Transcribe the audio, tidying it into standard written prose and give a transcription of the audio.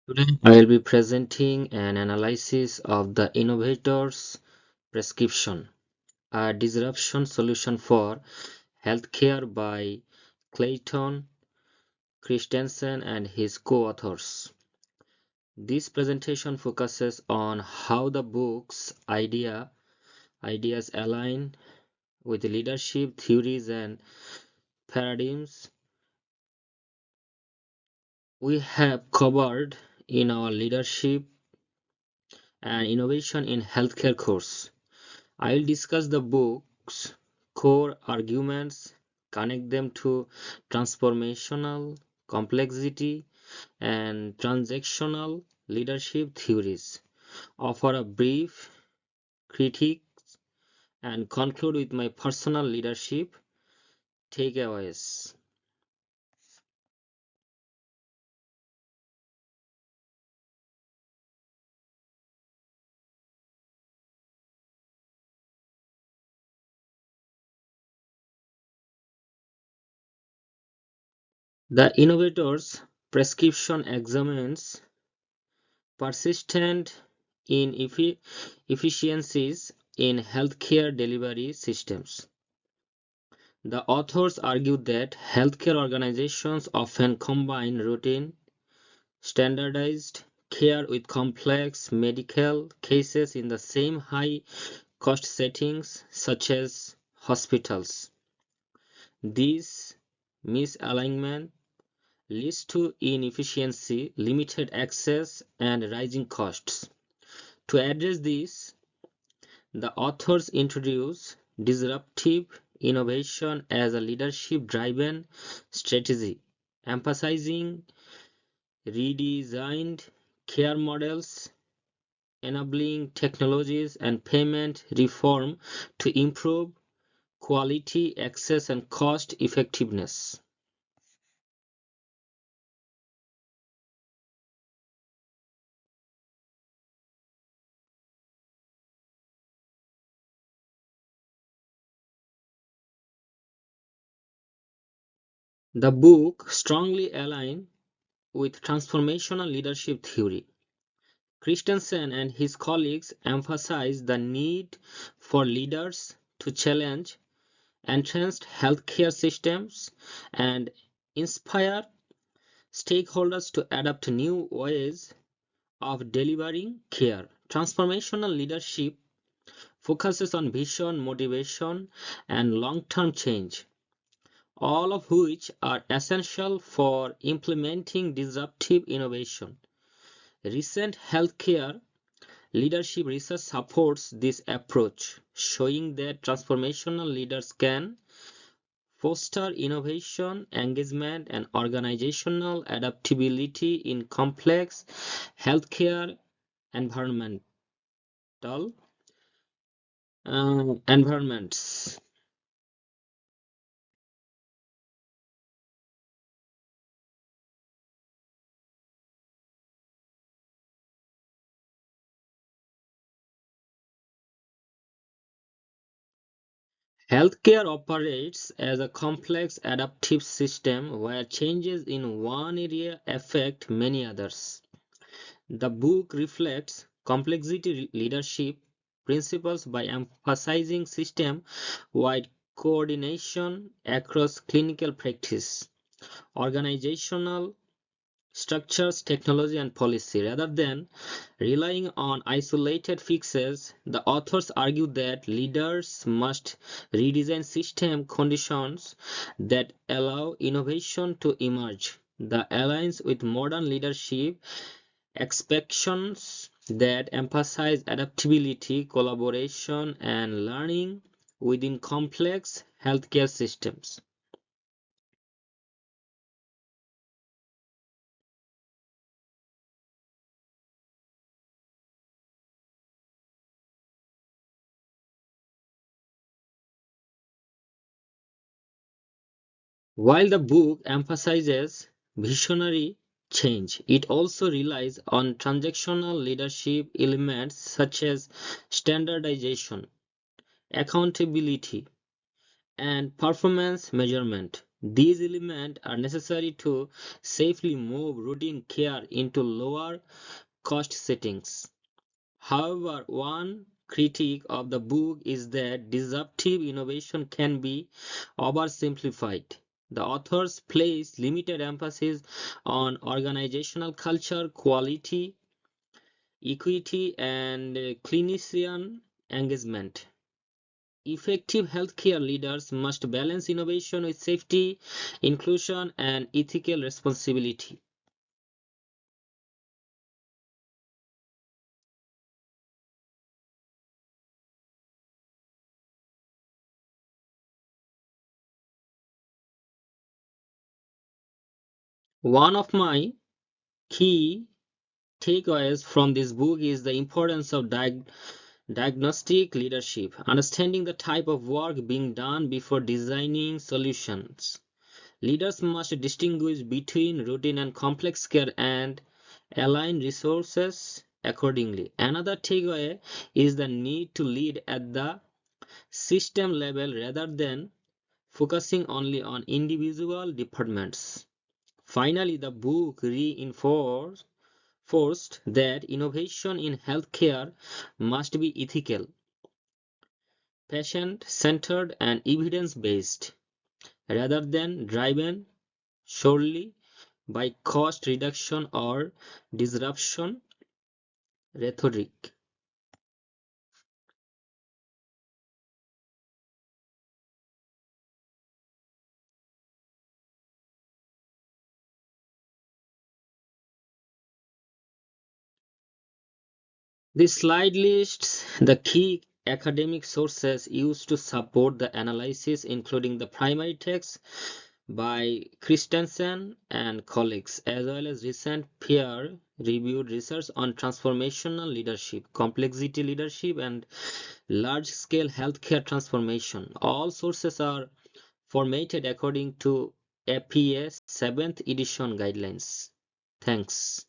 Today, I will be presenting an analysis of the innovator's prescription, a disruption solution for healthcare by Clayton Christensen and his co-authors. This presentation focuses on how the book's ideas align with leadership theories and paradigms we have covered in our leadership and innovation in healthcare course. I will discuss the book's core arguments, connect them to transformational complexity and transactional leadership theories, offer a brief critique, and conclude with my personal leadership takeaways. The innovator's prescription examines persistent inefficiencies in healthcare delivery systems. The authors argue that healthcare organizations often combine routine, standardized care with complex medical cases in the same high cost settings, such as hospitals. This misalignment leads to inefficiency, limited access, and rising costs. To address this, the authors introduce disruptive innovation as a leadership driven strategy, emphasizing redesigned care models, enabling technologies, and payment reform to improve quality, access, and cost effectiveness. The book strongly aligns with transformational leadership theory. Christensen and his colleagues emphasize the need for leaders to challenge entrenched healthcare systems and inspire stakeholders to adapt new ways of delivering care. Transformational leadership focuses on vision, motivation, and long term change, all of which are essential for implementing disruptive innovation. Recent healthcare leadership research supports this approach, showing that transformational leaders can foster innovation, engagement, and organizational adaptability in complex healthcare environmental environments. Healthcare operates as a complex adaptive system where changes in one area affect many others. The book reflects complexity leadership principles by emphasizing system-wide coordination across clinical practice, organizational structures, technology, and policy. Rather than relying on isolated fixes, the authors argue that leaders must redesign system conditions that allow innovation to emerge. The alliance with modern leadership expectations that emphasize adaptability, collaboration, and learning within complex healthcare systems. While the book emphasizes visionary change, it also relies on transactional leadership elements such as standardization, accountability, and performance measurement. These elements are necessary to safely move routine care into lower cost settings. However, one critique of the book is that disruptive innovation can be oversimplified. The authors place limited emphasis on organizational culture, quality, equity, and clinician engagement. Effective healthcare leaders must balance innovation with safety, inclusion, and ethical responsibility. One of my key takeaways from this book is the importance of diagnostic leadership, understanding the type of work being done before designing solutions. Leaders must distinguish between routine and complex care and align resources accordingly. Another takeaway is the need to lead at the system level rather than focusing only on individual departments. Finally, the book reinforced that innovation in healthcare must be ethical, patient-centered, and evidence-based, rather than driven solely by cost reduction or disruption rhetoric. This slide lists the key academic sources used to support the analysis, including the primary text by Christensen and colleagues, as well as recent peer-reviewed research on transformational leadership, complexity leadership, and large-scale healthcare transformation. All sources are formatted according to APA 7th edition guidelines. Thanks.